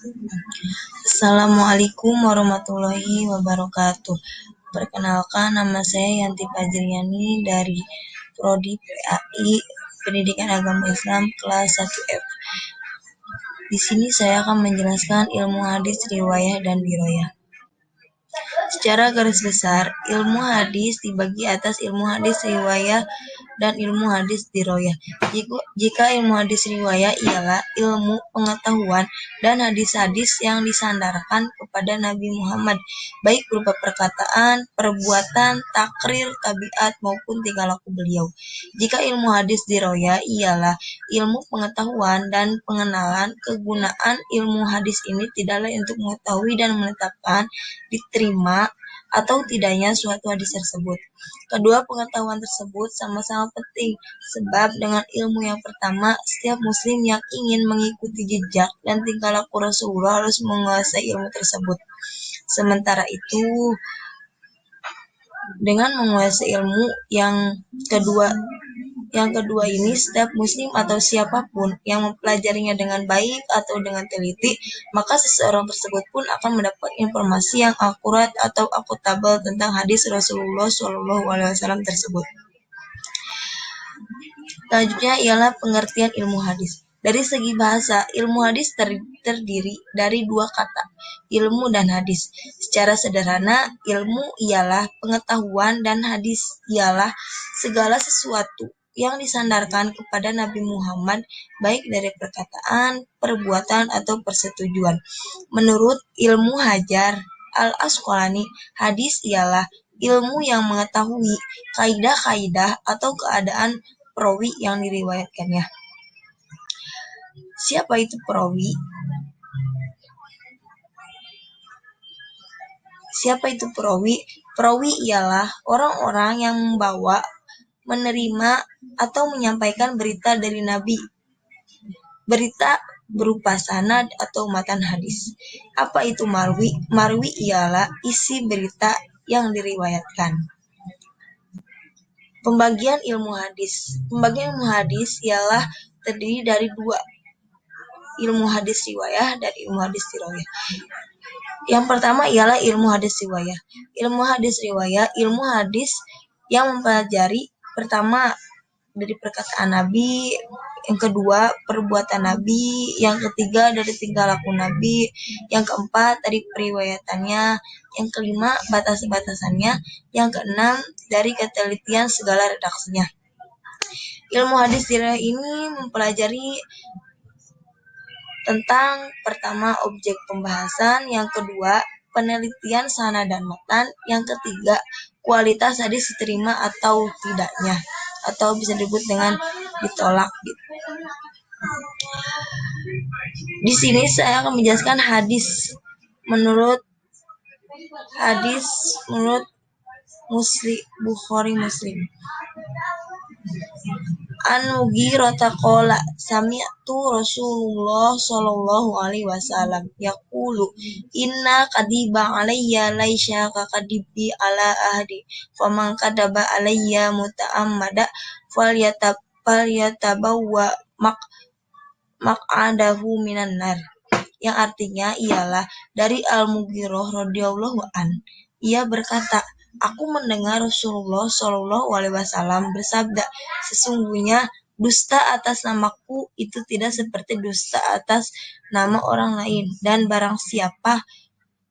Assalamualaikum warahmatullahi wabarakatuh. Perkenalkan, nama saya Yanti Fajriani dari Prodi PAI Pendidikan Agama Islam kelas 1F. Di sini saya akan menjelaskan ilmu hadis, riwayah, dan diroyah. Secara garis besar, ilmu hadis dibagi atas ilmu hadis riwayah dan ilmu hadis diroyah. Jika ilmu hadis riwayah ialah ilmu pengetahuan dan hadis-hadis yang disandarkan kepada Nabi Muhammad, baik berupa perkataan, perbuatan, takrir, tabiat, maupun tingkah laku beliau. Jika ilmu hadis diroyah ialah ilmu pengetahuan dan pengenalan kegunaan ilmu hadis ini tidak lain untuk mengetahui dan menetapkan diterima atau tidaknya suatu hadis tersebut. Kedua pengetahuan tersebut sama-sama penting, sebab dengan ilmu yang pertama, setiap muslim yang ingin mengikuti jejak dan tingkah laku Rasulullah harus menguasai ilmu tersebut. Sementara itu, dengan menguasai ilmu yang kedua ini, setiap muslim atau siapapun yang mempelajarinya dengan baik atau dengan teliti, maka seseorang tersebut pun akan mendapat informasi yang akurat atau akuntabel tentang hadis Rasulullah SAW tersebut. Selanjutnya ialah pengertian ilmu hadis. Dari segi bahasa, ilmu hadis terdiri dari dua kata, ilmu dan hadis. Secara sederhana, ilmu ialah pengetahuan dan hadis ialah segala sesuatu yang disandarkan kepada Nabi Muhammad, baik dari perkataan, perbuatan, atau persetujuan. Menurut Ilmu Hajar Al-Asqalani, hadis ialah ilmu yang mengetahui kaidah-kaidah atau keadaan perawi yang diriwayatkannya. Siapa itu perawi? Perawi ialah orang-orang yang membawa, menerima, atau menyampaikan berita dari Nabi. Berita berupa sanad atau matan hadis. Apa itu marwi? Marwi ialah isi berita yang diriwayatkan. Pembagian ilmu hadis. Pembagian ilmu hadis ialah terdiri dari dua, ilmu hadis riwayah dan ilmu hadis diroyah. Yang pertama ialah ilmu hadis riwayah. Ilmu hadis riwayah, ilmu hadis yang mempelajari pertama dari perkataan Nabi, yang kedua perbuatan Nabi, yang ketiga dari tingkah laku Nabi, yang keempat dari periwayatannya, yang kelima batas-batasannya, yang keenam dari ketelitian segala redaksinya. Ilmu hadis riwayah ini mempelajari tentang pertama objek pembahasan, yang kedua penelitian sanad dan matan, yang ketiga kualitas hadis diterima atau tidaknya, atau bisa disebut dengan ditolak gitu. Di sini saya akan menjelaskan hadis menurut Bukhari Muslim. An-Mughirah qala sami'tu Rasulullah sallallahu alaihi wasallam yaqulu inna kadiba alayya laisya ka kadibi ala ahdi faman kadaba alayya muta'ammada falyatabawwa maq'adahu minan nar. Yang artinya ialah dari Al-Mughirah radhiyallahu an, ia berkata, aku mendengar Rasulullah Shallallahu alaihi wasallam bersabda, sesungguhnya dusta atas namaku itu tidak seperti dusta atas nama orang lain, dan barang siapa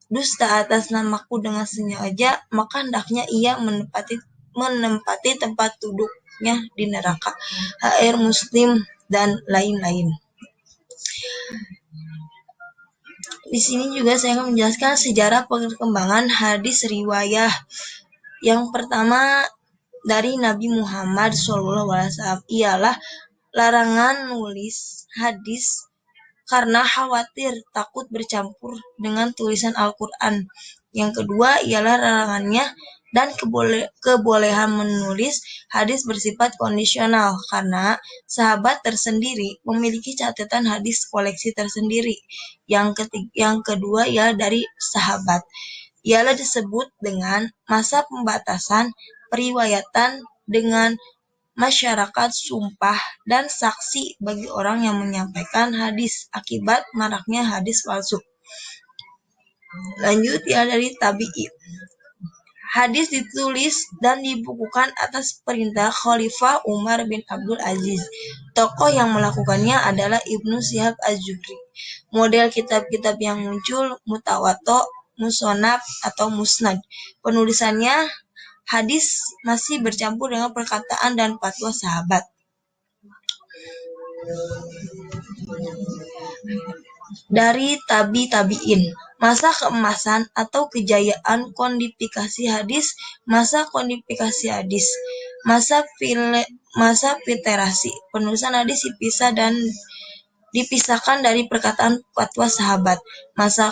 dusta atas namaku dengan sengaja, maka hendaknya ia menempati tempat duduknya di neraka. HR Muslim dan lain-lain. Di sini juga saya akan menjelaskan sejarah perkembangan hadis riwayah. Yang pertama dari Nabi Muhammad SAW ialah larangan nulis hadis karena khawatir takut bercampur dengan tulisan Al-Quran. Yang kedua ialah larangannya dan kebolehan menulis hadis bersifat kondisional karena sahabat tersendiri memiliki catatan hadis koleksi tersendiri. Yang kedua ialah dari sahabat, ialah disebut dengan masa pembatasan periwayatan dengan masyarakat sumpah dan saksi bagi orang yang menyampaikan hadis akibat maraknya hadis palsu. Lanjut ya dari tabi'i. Hadis ditulis dan dibukukan atas perintah Khalifah Umar bin Abdul Aziz. Tokoh yang melakukannya adalah Ibnu Syihab Az-Zuhri. Model kitab-kitab yang muncul mutawato, musonaf, atau musnad. Penulisannya hadis masih bercampur dengan perkataan dan fatwa sahabat. Dari tabi'in, masa keemasan atau kejayaan kodifikasi hadis, masa kodifikasi hadis, masa filterasi, penulisan hadis dipisahkan dari perkataan fatwa sahabat, masa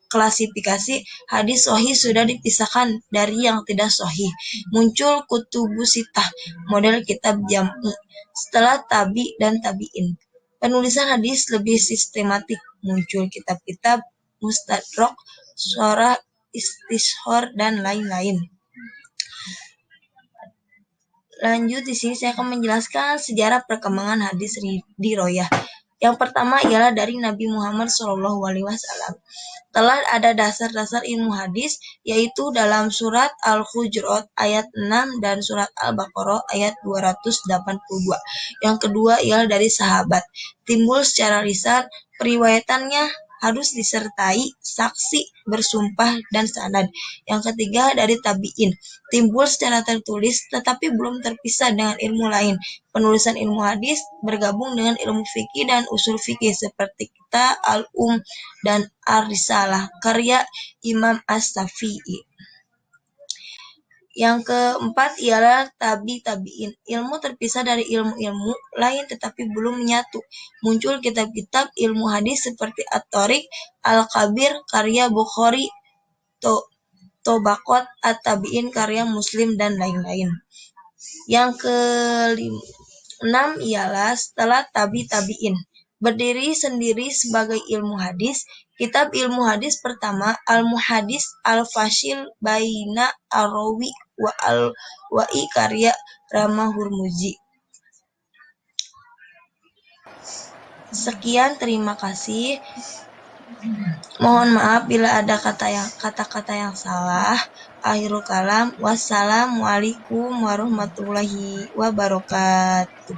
klasifikasi hadis sahih sudah dipisahkan dari yang tidak sahih, muncul kutubus sittah, model kitab jam'i, setelah tabi dan tabi'in. Penulisan hadis lebih sistematik, muncul kitab-kitab mustadrak, syarah, istishhar, dan lain-lain. Lanjut di sini saya akan menjelaskan sejarah perkembangan hadis riwayah. Yang pertama ialah dari Nabi Muhammad SAW. Telah ada dasar-dasar ilmu hadis, yaitu dalam surat Al-Hujurat ayat 6 dan surat Al-Baqarah ayat 282. Yang kedua ialah dari sahabat. Timbul secara lisan, periwayatannya harus disertai saksi, bersumpah, dan sanad. Yang ketiga dari tabi'in. Timbul secara tertulis tetapi belum terpisah dengan ilmu lain. Penulisan ilmu hadis bergabung dengan ilmu fikih dan usul fikih seperti kitab Al-Um dan Ar-Risalah karya Imam As-Syafi'i. Yang keempat ialah tabi'in. Ilmu terpisah dari ilmu-ilmu lain tetapi belum menyatu. Muncul kitab-kitab ilmu hadis seperti At-Thariq, Al-Kabir karya Bukhari, Tobaqat At-Tabi'in karya Muslim, dan lain-lain. Yang keenam ialah setelah tabi'in. Berdiri sendiri sebagai ilmu hadis. Kitab ilmu hadis pertama Al-Muhadis Al-Fasil Baina Ar-Rawi wa Al-Wa'i karya Rama Hurmuzi. Sekian, terima kasih. Mohon maaf bila ada kata-kata yang salah. Akhirul kalam. Wassalamualaikum warahmatullahi wabarakatuh.